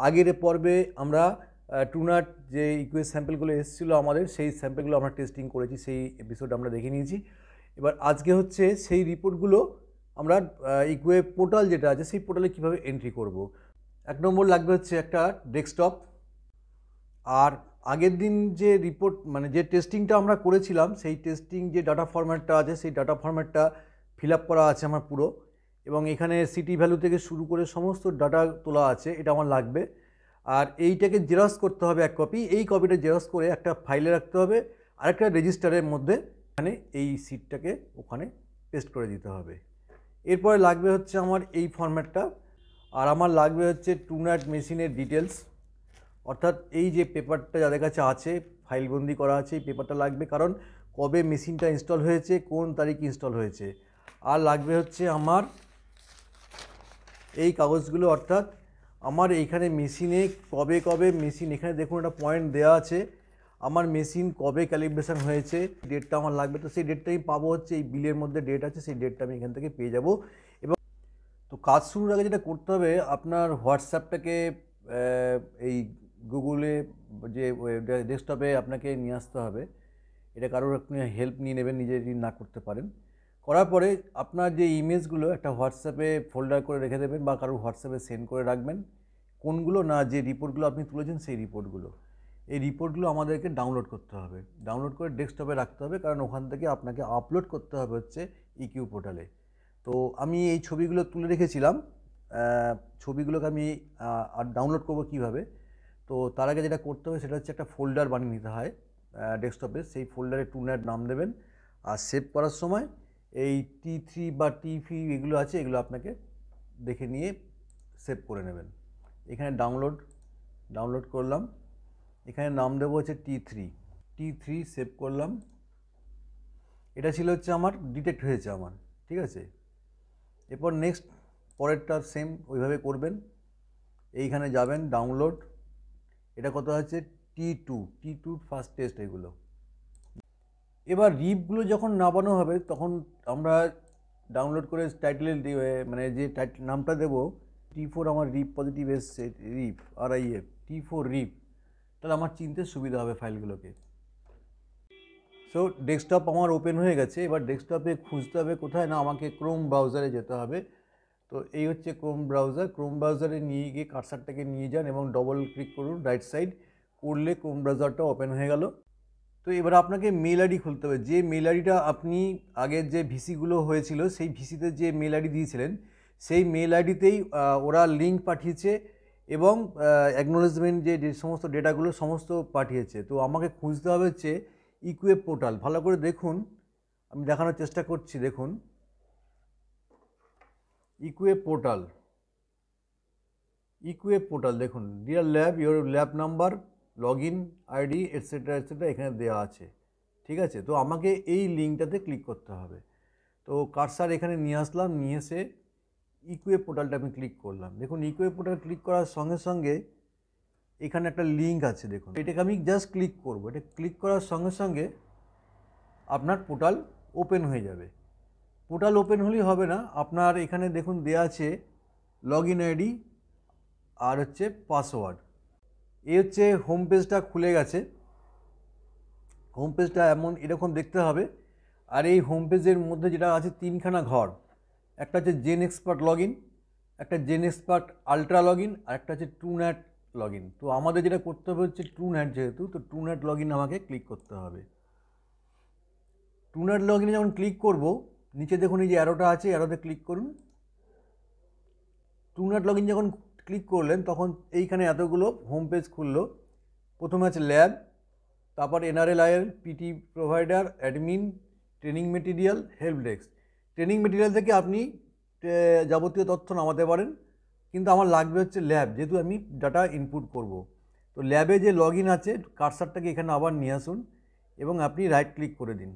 আগের পর্বে আমরা টুনাট যে ইকুয়েস স্যাম্পেলগুলো এসেছিলো আমাদের সেই স্যাম্পেলগুলো আমরা টেস্টিং করেছি, সেই এপিসোড আমরা দেখে নিয়েছি। এবার আজকে হচ্ছে সেই রিপোর্টগুলো আমরা ইকুয়ে পোর্টাল যেটা আছে সেই পোর্টালে কীভাবে এন্ট্রি করব। 1 নম্বর লাগবে হচ্ছে একটা ডেস্কটপ। আর আগের দিন যে রিপোর্ট মানে যে টেস্টিংটা আমরা করেছিলাম সেই টেস্টিং যে ডাটা ফরম্যাটটা আছে সেই ডাটা ফরম্যাটটা ফিল আপ করা আছে আমার পুরো, এবং এখানে সিটি ভ্যালু থেকে শুরু করে সমস্ত ডাটা তোলা আছে, এটা আমার লাগবে। আর এইটাকে জেরক্স করতে হবে 1 কপি, এই কপিটা জেরক্স করে একটা ফাইলে রাখতে হবে, আরেকটা রেজিস্টারের মধ্যে এখানে এই সিটটাকে ওখানে পেস্ট করে দিতে হবে। এরপরে লাগবে হচ্ছে আমার এই ফরম্যাটটা, আর আমার লাগবে হচ্ছে টুনাট মেশিনের ডিটেলস, অর্থাৎ এই যে পেপারটা যাদের কাছে আছে ফাইলবন্দি করা আছে এই পেপারটা লাগবে, কারণ কবে মেশিনটা ইনস্টল হয়েছে, কোন তারিখে ইনস্টল হয়েছে। আর লাগবে হচ্ছে আমার এই কাগজগুলো, অর্থাৎ আমার এইখানে মেশিনে কবে কবে মেশিন, এখানে দেখুন একটা পয়েন্ট দেওয়া আছে, আমার মেশিন কবে ক্যালিব্রেশন হয়েছে ডেটটা আমার লাগবে। তো সেই ডেটটা আমি পাবো হচ্ছে এই বিলের মধ্যে ডেট আছে, সেই ডেটটা আমি এখান থেকে পেয়ে যাব। এবং তো কাজ শুরুর আগে যেটা করতে হবে, আপনার হোয়াটসঅ্যাপটাকে এই গুগলে যে ডেস্কটপে আপনাকে নিয়ে আসতে হবে। এটা কারোর আপনি হেল্প নিয়ে নেবেন, নিজে যদি না করতে পারেন। করার পরে আপনার যে ইমেজগুলো একটা হোয়াটসঅ্যাপে ফোল্ডার করে রেখে দেবেন বা কারোর হোয়াটসঅ্যাপে সেন্ড করে রাখবেন। কোনগুলো না, যে রিপোর্টগুলো আপনি তুলেছেন সেই রিপোর্টগুলো, এই রিপোর্টগুলো আমাদেরকে ডাউনলোড করতে হবে, ডাউনলোড করে ডেস্কটপে রাখতে হবে, কারণ ওখান থেকে আপনাকে আপলোড করতে হবে হচ্ছে ইকিউ পোর্টালে। তো আমি এই ছবিগুলো তুলে রেখেছিলাম, ছবিগুলোকে আমি আর ডাউনলোড করবো কীভাবে। তো তার আগে যেটা করতে হবে সেটা হচ্ছে একটা ফোল্ডার বানিয়ে নিতে হয় ডেস্কটপে, সেই ফোল্ডারে টুনাট নাম দেবেন। আর সেভ করার সময় এই T3 বা T3 এগুলো আছে, এগুলো আপনাকে দেখে নিয়ে সেভ করে নেবেন। এখানে ডাউনলোড করলাম, এখানে নাম দেবো হচ্ছে T3 সেভ করলাম। এটা ছিল হচ্ছে আমার ডিটেক্ট হয়েছে আমার, ঠিক আছে। এরপর নেক্সট পরেরটা সেম ওইভাবে করবেন, এইখানে যাবেন ডাউনলোড, এটা কত আছে T2 ফার্স্ট টেস্ট এগুলো। এবার রিপগুলো যখন নামানো হবে তখন আমরা ডাউনলোড করে টাইটেলের মানে যে নামটা দেবো T4 আমার রিপ পজিটিভ এসছে, রিপ RIF T4 রিপ, তাহলে আমার চিনতে সুবিধা হবে ফাইলগুলোকে। সো ডেস্কটপ আমার ওপেন হয়ে গেছে। এবার ডেস্কটপে খুঁজতে হবে কোথায়, না আমাকে ক্রোম ব্রাউজারে যেতে হবে। তো এই হচ্ছে ক্রোম ব্রাউজারে নিয়ে গিয়ে কার্সারটাকে নিয়ে যান এবং ডবল ক্লিক করুন রাইট সাইড, করলে ক্রোম ব্রাউজারটা ওপেন হয়ে গেল। তো এবার আপনাকে মেল আইডি খুলতে হবে, যে মেল আইডিটা আপনি আগের যে ভিসিগুলো হয়েছিল সেই ভিসিতে যে মেল আইডি দিয়েছিলেন সেই মেল আইডিতেই ওরা লিঙ্ক পাঠিয়েছে এবং অ্যাকনোলেজমেন্ট যে সমস্ত ডেটাগুলো সমস্ত পাঠিয়েছে। তো আমাকে খুঁজতে হবে হচ্ছে ইকুয়ে পোর্টাল। ভালো করে দেখুন, আমি দেখানোর চেষ্টা করছি, দেখুন ইকুয়ে পোর্টাল দেখুন, dear lab your lab number, log in ID etcetera এখানে দেওয়া আছে, ঠিক আছে। তো আমাকে এই লিঙ্কটাতে ক্লিক করতে হবে। তো কার্সার এখানে নিয়ে আসলাম, নিয়ে এসে ইকুয়ে পোর্টালটা আমি ক্লিক করলাম। দেখুন ইকুয়ে পোর্টাল ক্লিক করার সঙ্গে সঙ্গে এখানে একটা লিঙ্ক আছে, দেখুন এটাকে আমি জাস্ট ক্লিক করব। এটা ক্লিক করার সঙ্গে সঙ্গে আপনার পোর্টাল ওপেন হয়ে যাবে। পোর্টাল ওপেন হলেই হবে না, আপনার এখানে দেখুন দেওয়া আছে লগ ইন আইডি আর হচ্ছে পাসওয়ার্ড। এই হচ্ছে হোম পেজটা খুলে গেছে। হোম পেজটা এরকম দেখতে হবে। আর এই হোম পেজের মধ্যে যেটা আছে 3খানা ঘর, একটা হচ্ছে জেন এক্সপার্ট লগ ইন, একটা GeneXpert ultra log in, আর একটা হচ্ছে টুনাট লগ ইন। তো আমাদের যেটা করতে হবে হচ্ছে টুনাট, যেহেতু তো টুনাট লগ ইন আমাকে ক্লিক করতে হবে। টুনাট লগ ইনে যখন ক্লিক করব, নিচে দেখুন এই যে অ্যারোটা আছে, অ্যারোতে ক্লিক করুন। টুনাট লগ ইন যখন ক্লিক করলেন তখন এইখানে এতগুলো হোম পেজ খুললো। প্রথমে আছে ল্যাব, তারপর NRLIL, PT provider, admin, training material, help desk. Training material থেকে আপনি যাবতীয় তথ্য নামাতে পারেন, কিন্তু আমার লাগবে হচ্ছে ল্যাব, যেহেতু আমি ডাটা ইনপুট করব। তো ল্যাবে যে লগ ইন আছে, কার্সারটাকে এখানে আবার নিয়ে আসুন এবং আপনি রাইট ক্লিক করে দিন।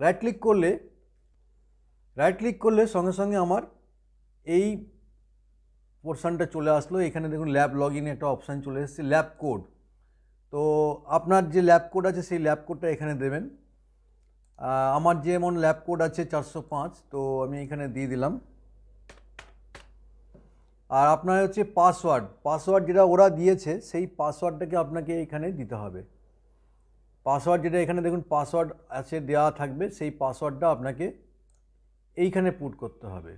রাইট ক্লিক করলে সঙ্গে সঙ্গে আমার এই পোর্শনটা চলে আসলো। এখানে দেখুন ল্যাব লগ ইনে একটা অপশান চলে এসেছে, ল্যাব কোড। তো আপনার যে ল্যাব কোড আছে সেই ল্যাব কোডটা এখানে দেবেন। আমার যেমন ল্যাব কোড আছে 405, তো আমি এখানে দিয়ে দিলাম। আর আপনার হচ্ছে পাসওয়ার্ড যেটা ওরা দিয়েছে সেই পাসওয়ার্ডটাকে আপনাকে এখানে দিতে হবে। পাসওয়ার্ড যেটা এখানে দেখুন পাসওয়ার্ড আছে দেওয়া থাকবে, সেই পাসওয়ার্ডটা আপনাকে এইখানে পুট করতে হবে।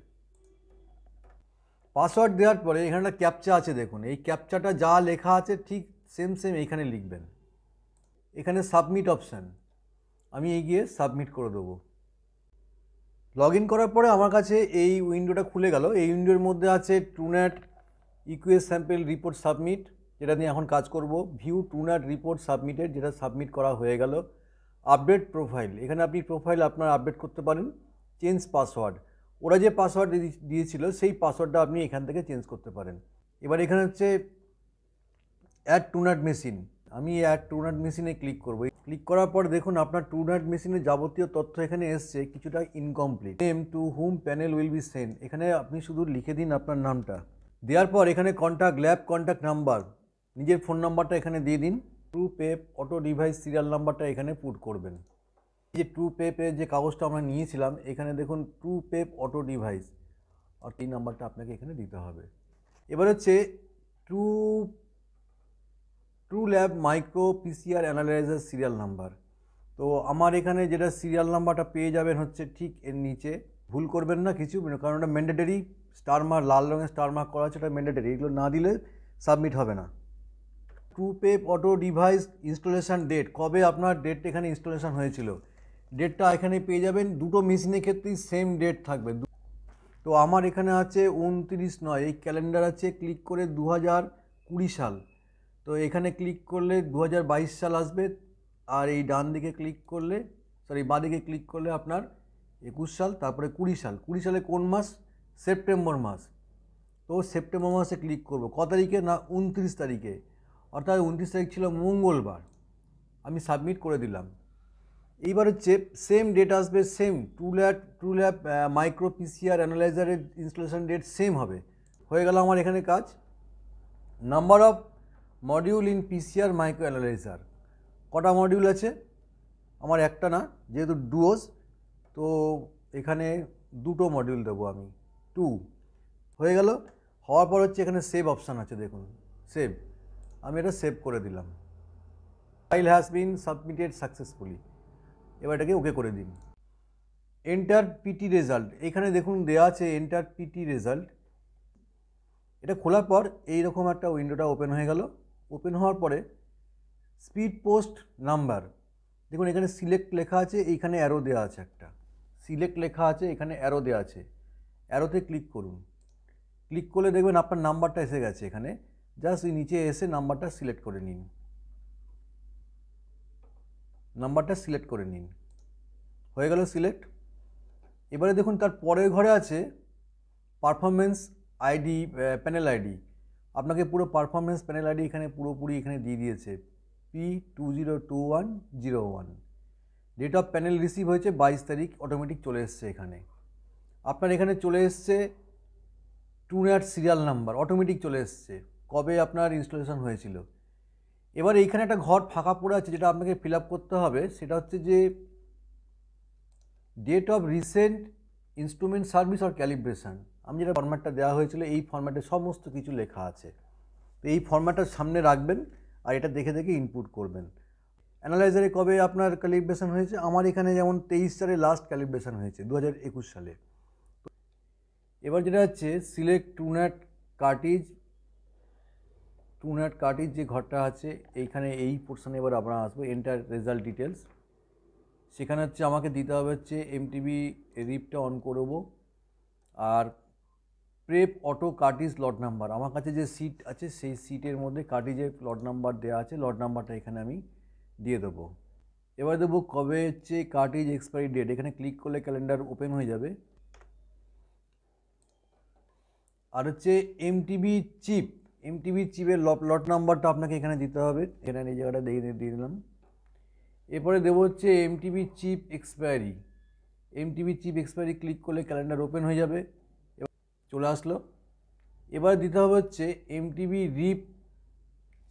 পাসওয়ার্ড দেওয়ার পরে এখানে একটা ক্যাপচা আছে দেখুন, এই ক্যাপচাটা যা লেখা আছে ঠিক সেম এইখানে লিখবেন। এখানে সাবমিট অপশান, আমি এগিয়ে সাবমিট করে দেবো। লগ ইন করার পরে আমার কাছে এই উইন্ডোটা খুলে গেল। এই উইন্ডোর মধ্যে আছে ট্রুনেট ইকুএস স্যাম্পল রিপোর্ট সাবমিট, যেটা নিয়ে এখন কাজ করব। ভিউ ট্রুনেট রিপোর্ট সাবমিটেড, যেটা সাবমিট করা হয়ে গেল। আপডেট প্রোফাইল, এখানে আপনি প্রোফাইল আপনার আপডেট করতে পারেন। চেঞ্জ পাসওয়ার্ড, ওরা যে পাসওয়ার্ড দিয়েছিল সেই পাসওয়ার্ডটা আপনি এখান থেকে চেঞ্জ করতে পারেন। এবার এখানে হচ্ছে অ্যাড ট্রুনেট মেশিন, আমি অ্যাড ট্রুনেট মেশিনে ক্লিক করব। ক্লিক করার পর দেখুন আপনার ট্রুনেট মেশিনের যাবতীয় তথ্য এখানে এসছে, কিছুটা incomplete. Name to whom panel will be send, এখানে আপনি শুধু লিখে দিন আপনার নামটা। দেওয়ার পর এখানে কন্ট্যাক্ট ল্যাব কন্ট্যাক্ট নাম্বার, নিজের ফোন নাম্বারটা এখানে দিয়ে দিন। Trueprep auto device serial নাম্বারটা এখানে পুট করবেন। এই যে ট্রু পেপের যে কাগজটা আমরা নিয়েছিলাম, এখানে দেখুন ট্রু পেপ অটো ডিভাইস, আর এই নাম্বারটা আপনাকে এখানে দিতে হবে। এবার হচ্ছে true lab micro PCR analyser serial number. তো আমার এখানে যেটা সিরিয়াল নাম্বারটা পেয়ে যাবেন হচ্ছে ঠিক এর নিচে। ভুল করবেন না কিছু, কারণ ওটা ম্যান্ডেটরি, স্টার মার্ক লাল রঙের স্টার মার্ক করা আছে, ওটা ম্যান্ডেটরি, এগুলো না দিলে সাবমিট হবে না। Trueprep auto device installation date, কবে আপনার ডেট এখানে ইনস্টলেশন হয়েছিল ডেটটা এখানে পেয়ে যাবেন। দুটো মেশিনের ক্ষেত্রেই সেম ডেট থাকবে। তো আমার এখানে আছে 29/9, এই ক্যালেন্ডার আছে, ক্লিক করে 2020 সাল। তো এখানে ক্লিক করলে 2022 সাল আসবে, আর এই ডান দিকে ক্লিক করলে বাঁ দিকে ক্লিক করলে আপনার 21 সাল, তারপরে 20 সাল। 20 সালে কোন মাস? সেপ্টেম্বর মাস। তো সেপ্টেম্বর মাসে ক্লিক করব। ক তারিখে? না 29 তারিখে, অর্থাৎ 29 তারিখ ছিল মঙ্গলবার। আমি সাবমিট করে দিলাম। এইবার হচ্ছে সেম ডেট আসবে, same Truelab micro PCR অ্যানালাইজারের ইনস্টলেশন ডেট সেম হবে। হয়ে গেল আমার এখানে কাজ। Number of module in PCR micro analyser, কটা মডিউল আছে? আমার একটা না, যেহেতু ডুওস, তো এখানে দুটো মডিউল দেবো আমি, 2। হয়ে গেল। হওয়ার পর হচ্ছে এখানে সেভ অপশান আছে দেখুন, সেভ, আমি এটা সেভ করে দিলাম। File has been submitted successfully, এবার এটাকে ওকে করে দিন। এন্টার পিটি রেজাল্ট, এখানে দেখুন দেওয়া আছে এন্টার পিটি রেজাল্ট। এটা খোলার পর এইরকম একটা উইন্ডোটা ওপেন হয়ে গেল। ওপেন হওয়ার পরে স্পিড পোস্ট নাম্বার, দেখুন এখানে সিলেক্ট লেখা আছে, এইখানে অ্যারো দেওয়া আছে, একটা সিলেক্ট লেখা আছে, এখানে অ্যারো দেওয়া আছে, অ্যারোতে ক্লিক করুন। ক্লিক করলে দেখবেন আপনার নাম্বারটা এসে গেছে এখানে। জাস্ট নিচে এসে নাম্বারটা সিলেক্ট করে নিন, নাম্বারটা সিলেক্ট করে নিন। হয়ে গেল সিলেক্ট। এবারে দেখুন তার পরের ঘরে আছে পারফরমেন্স আইডি, প্যানেল আইডি। আপনাকে পুরো পারফরমেন্স প্যানেল আইডি এখানে পুরোপুরি এখানে দিয়ে দিয়েছে, P202101। Date of panel receive হয়েছে 22 তারিখ, অটোমেটিক চলে এসছে এখানে। আপনার এখানে চলে এসছে ট্রুনেট সিরিয়াল নাম্বার, অটোমেটিক চলে এসছে, কবে আপনার ইনস্টলেশন হয়েছিল। এবার এইখানে একটা ঘর ফাঁকা পড়ে আছে, যেটা আপনাকে ফিল আপ করতে হবে। সেটা হচ্ছে যে date of recent instrument service or calibration. আমি যেটা ফরম্যাটটা দেওয়া হয়েছিল, এই ফরম্যাটে সমস্ত কিছু লেখা আছে। তো এই ফরম্যাটটা সামনে রাখবেন আর এটা দেখে দেখে ইনপুট করবেন। অ্যানালাইজারে কবে আপনার ক্যালিব্রেশন হয়েছে, আমার এখানে যেমন 23 সালে লাস্ট ক্যালিব্রেশন হয়েছে, 2021 সালে। এবার যেটা হচ্ছে সিলেক্ট ট্রুনেট কার্টিজ যে ঘরটা আছে এইখানে, এই পোর্শনে এবার আমরা আসবো। এন্টার রেজাল্ট ডিটেলস, সেখানে হচ্ছে আমাকে দিতে হবে হচ্ছে এমটিবি রিপটা অন করব, আর prep auto cartridge lot number. আমার কাছে যে সিট আছে সেই সিটের মধ্যে কার্টিজের লট নাম্বার দেওয়া আছে, লট নাম্বারটা এখানে আমি দিয়ে দেবো। এবার দেবো কবে হচ্ছে কার্টিজ এক্সপায়ারি ডেট, এখানে ক্লিক করলে ক্যালেন্ডার ওপেন হয়ে যাবে। আর হচ্ছে এমটিবি চিপের লট নাম্বারটা আপনাকে এখানে দিতে হবে, এখানে এই জায়গাটা দিয়ে দিলাম। এরপরে দেবো হচ্ছে এমটিবি চিপ এক্সপায়ারি, ক্লিক করলে ক্যালেন্ডার ওপেন হয়ে যাবে, চলে আসলো। এবার দিতে হবে হচ্ছে এমটিবি রিপ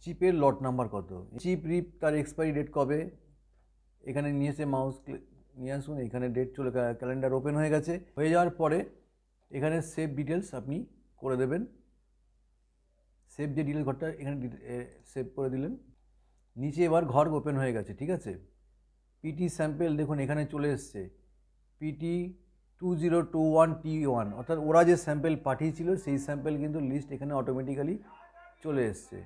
চিপের লট নাম্বার কত, চিপ রিপ তার এক্সপায়ারি ডেট কবে, এখানে নিয়ে এসে মাউস নিয়ে আসুন, এখানে ডেট চলে, ক্যালেন্ডার ওপেন হয়ে গেছে। হয়ে যাওয়ার পরে এখানে সেভ ডিটেলস আপনি করে দেবেন। সেভ যে ডিটেল ঘরটা এখানে সেভ করে দিলেন। নিচে এবার ঘর ওপেন হয়ে গেছে, ঠিক আছে। পিটি স্যাম্পেল দেখুন এখানে চলে এসছে, পিটি 2021T1, অর্থাৎ ওরা যে স্যাম্পেল পাঠিয়েছিল সেই স্যাম্পেল কিন্তু লিস্ট এখানে অটোমেটিক্যালি চলে এসছে।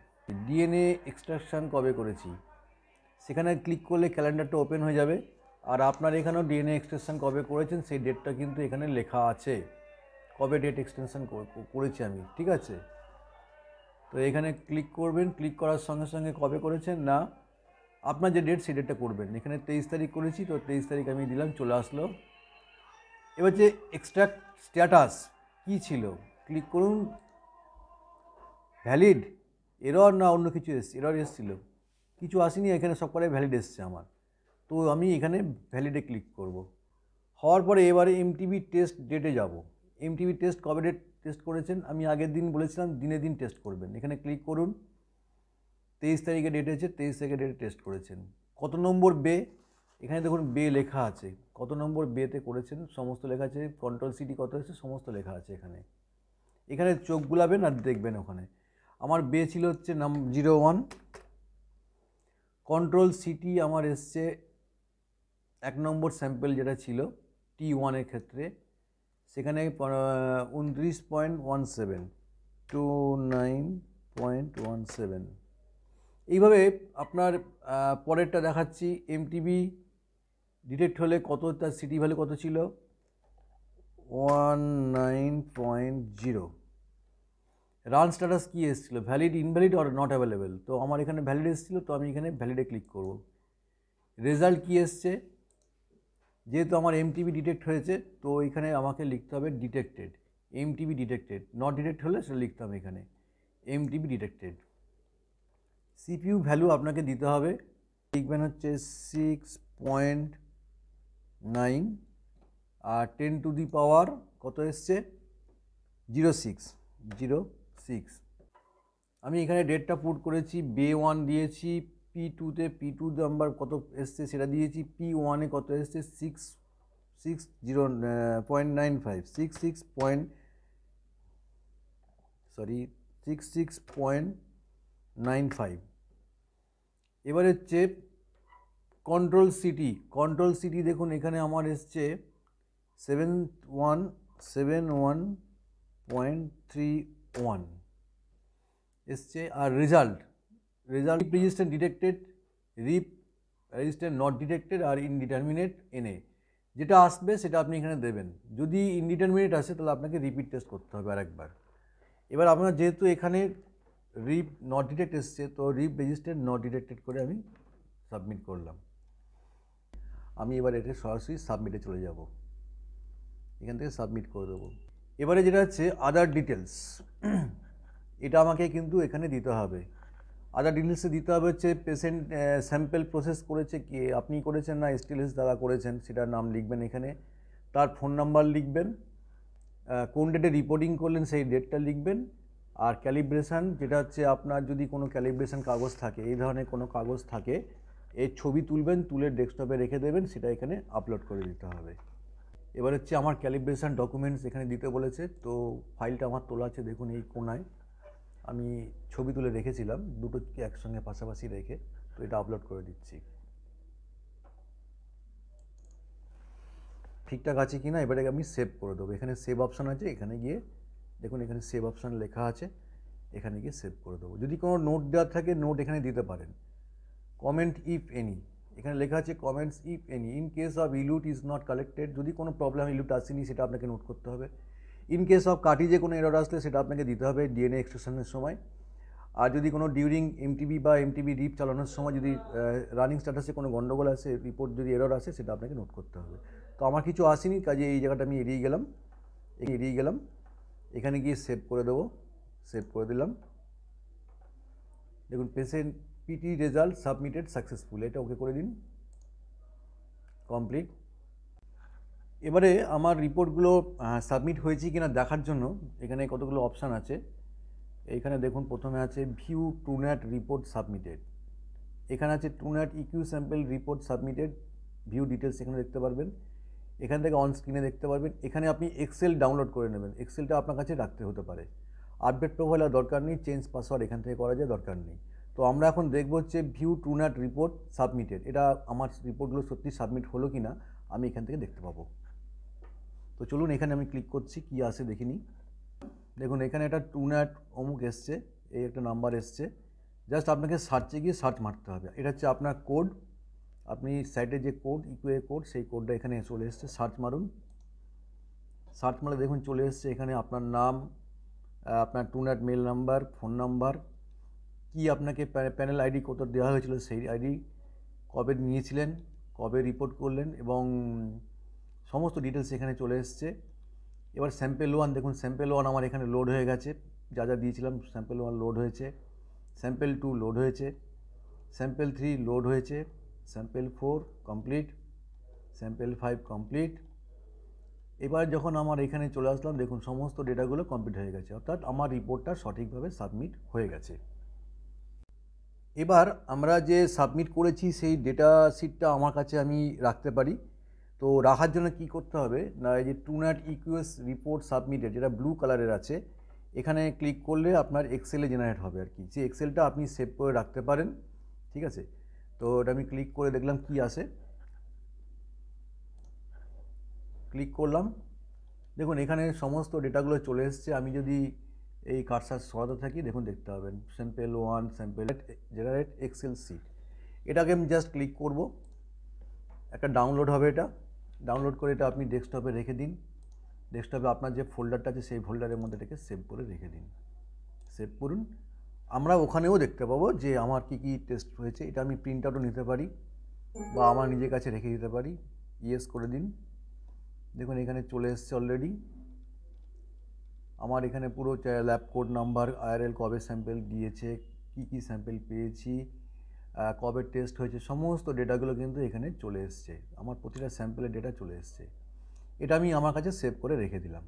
ডিএনএ এক্সট্রাকশান কবে করেছি সেখানে ক্লিক করলে ক্যালেন্ডারটা ওপেন হয়ে যাবে, আর আপনার এখানেও ডিএনএ এক্সট্রাকশান কবে করেছেন সেই ডেটটা কিন্তু এখানে লেখা আছে, কবে ডেট এক্সটেনশন করেছি আমি, ঠিক আছে। তো এখানে ক্লিক করবেন, ক্লিক করার সঙ্গে সঙ্গে কবে করেছেন না আপনার যে ডেট সেই ডেটটা করবেন। এখানে 23 তারিখ করেছি, তো 23 তারিখ আমি দিলাম, চলে আসলো। এবার যে এক্সট্রাক্ট স্ট্যাটাস কী ছিল, ক্লিক করুন, ভ্যালিড, এরর না অন্য কিছু এসছে, এরর এসেছিলো, কিছু আসেনি, এখানে সব কটাই ভ্যালিড এসছে আমার। তো আমি এখানে ভ্যালিডে ক্লিক করব। হওয়ার পরে এবারে এমটিবি টেস্ট ডেটে যাব। এমটিবি টেস্ট কবে ডেট টেস্ট করেছেন আমি আগের দিন বলেছিলাম দিনে দিন টেস্ট করবেন। এখানে ক্লিক করুন, 23 তারিখে ডেট আছে, 23 তারিখে ডেটে টেস্ট করেছেন। কত নম্বর বে, এখানে দেখুন বে লেখা আছে, কত নম্বর বেতে করেছেন সমস্ত লেখা আছে, কন্ট্রোল সিটি কত আছে সমস্ত লেখা আছে এখানে। এখানে চোখ বুলাবেন আর দেখবেন ওখানে আমার বে ছিল হচ্ছে 01, কন্ট্রোল সিটি আমার এসছে 1 নম্বর স্যাম্পেল যেটা ছিল T1 ক্ষেত্রে, সেখানে 29.17, 29.17। এইভাবে আপনার পরেরটা দেখাচ্ছি, এমটিবি ডিটেক্ট হলে কত, তার সিটি ভ্যালু কত ছিল 19.0। রান স্ট্যাটাস কী এসেছিলো, valid, invalid or not available, তো আমার এখানে ভ্যালিড এসেছিলো, তো আমি এখানে ভ্যালিডে ক্লিক করব। রেজাল্ট কী এসছে, যেহেতু আমার এমটিবি ডিটেক্ট হয়েছে তো এখানে আমাকে লিখতে হবে detected, MTB detected, not detect হলে সেটা লিখতে হবে এখানে এমটিবি ডিটেক্টেড। সিপিইউ ভ্যালু আপনাকে দিতে হবে, লিখবেন হচ্ছে 6.9 আর 10 টু দি পাওয়ার কত এসছে 06। আমি এখানে ডেটটা পুট করেছি, বে 1 দিয়েছি, P2তে P2 নাম্বার কত এসছে সেটা দিয়েছি, P1-এ কত এসছে 66.95। এবার হচ্ছে কন্ট্রোল সিটি দেখুন এখানে আমার এসছে 71.31 এসছে। আর result resistant detected, Rif resistant not detected আর ইনডিটারমিনেট এনএ, যেটা আসবে সেটা আপনি এখানে দেবেন। যদি ইনডিটারমিনেট আসে তাহলে আপনাকে রিপিট টেস্ট করতে হবে আরেকবার। এবার আপনার যেহেতু এখানে রিপ নট ডিটেক্ট এসছে, তো রিপ রেজিস্ট্যান্ট নট ডিটেক্টেড করে আমি সাবমিট করলাম। আমি এবার এটা সরাসরি সাবমিটে চলে যাব, এখান থেকে সাবমিট করে দেবো। এবারে যেটা হচ্ছে আদার ডিটেলস, এটা আমাকে কিন্তু এখানে দিতে হবে। আদার ডিটেলসে দিতে হবে হচ্ছে পেশেন্ট স্যাম্পেল প্রসেস করেছে কি আপনি করেছেন না STLS দ্বারা করেছেন সেটার নাম লিখবেন এখানে, তার ফোন নাম্বার লিখবেন, কোন ডেটে রিপোর্টিং করলেন সেই ডেটটা লিখবেন, আর ক্যালিব্রেশন যেটা হচ্ছে আপনার যদি কোনো ক্যালিব্রেশন কাগজ থাকে, এই ধরনের কোনো কাগজ থাকে এর ছবি তুলবেন, তুলে ডেস্কটপে রেখে দেবেন, সেটা এখানে আপলোড করে দিতে হবে। এবার হচ্ছে আমার ক্যালিব্রেশন ডকুমেন্টস এখানে দিতে বলেছে, তো ফাইলটা আমার তোলা আছে দেখুন এই কোনায়, আমি ছবি তুলে রেখেছিলাম দুটোকে একসঙ্গে পাশাপাশি রেখে, তো এটা আপলোড করে দিচ্ছি। ঠিকঠাক আছে কি না এবারে আমি সেভ করে দেবো। এখানে সেভ অপশান আছে, এখানে গিয়ে দেখুন এখানে সেভ অপশান লেখা আছে, এখানে গিয়ে সেভ করে দেবো। যদি কোনো নোট দেওয়া থাকে নোট এখানে দিতে পারেন। কমেন্ট ইফ এনি, এখানে লেখা আছে comments if any, in case of eluate is not collected, যদি কোনো প্রবলেম ইলুট আসেনি সেটা আপনাকে নোট করতে হবে। ইন কেস অফ কার্টিজে কোনো এরর আসলে সেটা আপনাকে দিতে হবে ডিএনএ এক্সট্রাকশনের সময়। আর যদি কোনো ডিউরিং এমটিবি বা এমটিবি রিপ চালানোর সময় যদি রানিং স্ট্যাটাসে কোনো গন্ডগোল আসে, রিপোর্ট যদি এরর আসে সেটা আপনাকে নোট করতে হবে। তো আমার কিছু আসেনি, কাজে এই জায়গাটা আমি এড়িয়ে গেলাম, এখানে গিয়ে সেভ করে দেবো, সেভ করে দিলাম। দেখুন patient PT result submitted successful, এটা ওকে করে দিন, কমপ্লিট। এবারে আমার রিপোর্টগুলো সাবমিট হয়েছে কিনা দেখার জন্য এখানে কতগুলো অপশান আছে। এইখানে দেখুন প্রথমে আছে ভিউ ট্রুন্যাট রিপোর্ট সাবমিটেড, এখানে আছে Truenat EQ sample report submitted, view details এখানে দেখতে পারবেন, এখান থেকে অন স্ক্রিনে দেখতে পারবেন। এখানে আপনি এক্সেল ডাউনলোড করে নেবেন, এক্সেলটা আপনার কাছে রাখতে হতে পারে। আপডেট প্রোফাইল আর দরকার নেই, চেঞ্জ পাসওয়ার্ড এখান থেকে করা যায়, দরকার নেই। তো আমরা এখন দেখব হচ্ছে ভিউ ট্রুনাট রিপোর্ট সাবমিটেড, এটা আমার রিপোর্টগুলো সত্যি সাবমিট হলো কি না আমি এখান থেকে দেখতে পাবো। তো চলুন এখানে আমি ক্লিক করছি, কি আসে দেখিনি। দেখুন এখানে একটা ট্রুনাট অমুক এসছে, এই একটা নাম্বার এসছে, জাস্ট আপনাকে সার্চে গিয়ে সার্চ মারতে হবে। এটা হচ্ছে আপনার কোড, আপনি সাইটে যে কোড ইকুএ কোড সেই কোডটা এখানে চলে এসছে, সার্চ মারুন। সার্চ মারলে দেখুন চলে এসছে এখানে আপনার নাম, আপনার ট্রুনাট মেল নাম্বার, ফোন নাম্বার, কি আপনাকে প্যানেল আইডি কত দেওয়া হয়েছিল সেই আইডি, কবে নিয়েছিলেন, কবে রিপোর্ট করলেন, এবং সমস্ত ডিটেলস এখানে চলে এসছে। এবার স্যাম্পেল 1 দেখুন, স্যাম্পেল 1 আমার এখানে লোড হয়ে গেছে, যা যা দিয়েছিলাম স্যাম্পেল 1 লোড হয়েছে, স্যাম্পেল 2 লোড হয়েছে, স্যাম্পেল 3 লোড হয়েছে, স্যাম্পেল 4 কমপ্লিট, স্যাম্পেল 5 কমপ্লিট। এবার যখন আমার এখানে চলে আসলাম দেখুন সমস্ত ডেটাগুলো কমপ্লিট হয়ে গেছে, অর্থাৎ আমার রিপোর্টটা সঠিকভাবে সাবমিট হয়ে গেছে। এবার আমরা যে সাবমিট করেছি সেই ডেটা শিটটা আমার কাছে আমি রাখতে পারি। তো রাখার জন্য কি করতে হবে না, এই যে ট্রুনাট ইকিউএস রিপোর্ট সাবমিটেড যেটা ব্লু কালারের আছে, এখানে ক্লিক করলে আপনার এক্সেলে জেনারেট হবে আর কি, যে এক্সেলটা আপনি সেভ করে রাখতে পারেন। ঠিক আছে, তো এটা আমি ক্লিক করে দেখলাম কি আসে, ক্লিক করলাম, দেখুন এখানে সমস্ত ডেটাগুলো চলে এসছে। আমি যদি এই কার্সার সরাতে থাকি দেখুন দেখতে পাবেন sample 1 sample generate excel sheet, এটাকে আমি জাস্ট ক্লিক করব, একটা ডাউনলোড হবে, এটা ডাউনলোড করে এটা আপনি ডেস্কটপে রেখে দিন। ডেস্কটপে আপনার যে ফোল্ডারটা আছে সেই ফোল্ডারের মধ্যে এটাকে সেভ করে রেখে দিন, সেভ করুন। আমরা ওখানেও দেখতে পাবো যে আমার কি কি টেস্ট হয়েছে, এটা আমি প্রিন্ট আউটও নিতে পারি বা আমার নিজের কাছে রেখে দিতে পারি। ইয়েস করে দিন, দেখুন এখানে চলে এসছে অলরেডি আমার এখানে পুরো ল্যাব কোড নাম্বার, আইআরএল কবে স্যাম্পেল দিয়েছে, কি কি স্যাম্পেল পেয়েছি, কবে টেস্ট হয়েছে, সমস্ত ডেটাগুলো কিন্তু এখানে চলে এসছে, আমার প্রতিটা স্যাম্পেলের ডেটা চলে এসছে। এটা আমি আমার কাছে সেভ করে রেখে দিলাম।